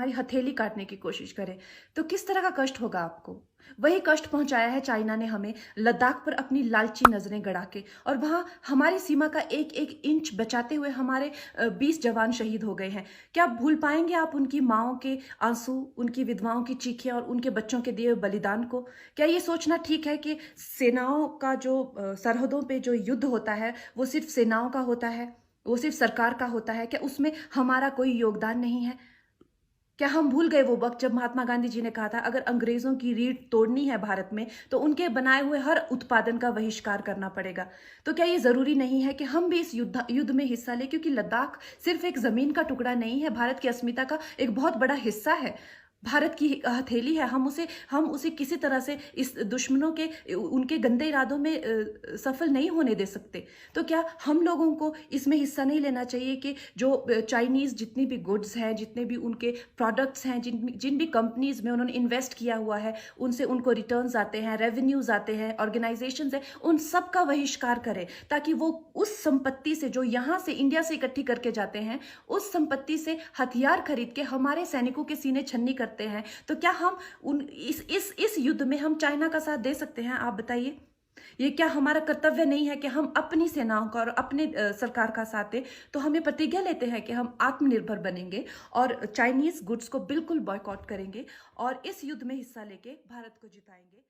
हमारी हथेली काटने की कोशिश करे, तो किस तरह का कष्ट होगा आपको? वही कष्ट पहुंचाया है चाइना ने हमें, लद्दाख पर अपनी लालची नजरें गड़ा के, और वहां हमारी सीमा का एक एक इंच बचाते हुए हमारे 20 जवान शहीद हो गए हैं। क्या भूल पाएंगे आप उनकी माओं के आंसू, उनकी विधवाओं की चीखें और उनके बच्चों के दिए हुए बलिदान को? क्या ये सोचना ठीक है कि सेनाओं का जो सरहदों पे जो युद्ध होता है वो सिर्फ सेनाओं का होता है, वो सिर्फ सरकार का होता है? क्या उसमें हमारा कोई योगदान नहीं है? क्या हम भूल गए वो वक्त जब महात्मा गांधी जी ने कहा था अगर अंग्रेजों की रीढ़ तोड़नी है भारत में तो उनके बनाए हुए हर उत्पादन का बहिष्कार करना पड़ेगा? तो क्या ये जरूरी नहीं है कि हम भी इस युद्ध में हिस्सा लें? क्योंकि लद्दाख सिर्फ एक जमीन का टुकड़ा नहीं है, भारत की अस्मिता का एक बहुत बड़ा हिस्सा है, भारत की हथेली है। हम उसे किसी तरह से इस दुश्मनों के उनके गंदे इरादों में सफल नहीं होने दे सकते। तो क्या हम लोगों को इसमें हिस्सा नहीं लेना चाहिए कि जो चाइनीज जितनी भी गुड्स हैं, जितने भी उनके प्रोडक्ट्स हैं, जिन जिन भी कंपनीज में उन्होंने इन्वेस्ट किया हुआ है, उनसे उनको रिटर्न्स आते हैं, रेवेन्यूज आते हैं, ऑर्गेनाइजेशंस हैं, उन सब का बहिष्कार करें, ताकि वो उस संपत्ति से जो यहाँ से इंडिया से इकट्ठी करके जाते हैं, उस संपत्ति से हथियार खरीद के हमारे सैनिकों के सीने छन्नी करते हैं। तो क्या हम उन इस युद्ध में हम चाइना का साथ दे सकते हैं? आप बताइए। ये क्या हमारा कर्तव्य नहीं है कि हम अपनी सेनाओं का और अपने सरकार का साथ दें? तो हमें प्रतिज्ञा लेते हैं कि हम आत्मनिर्भर बनेंगे और चाइनीज गुड्स को बिल्कुल बॉयकॉट करेंगे और इस युद्ध में हिस्सा लेके भारत को जिताएंगे।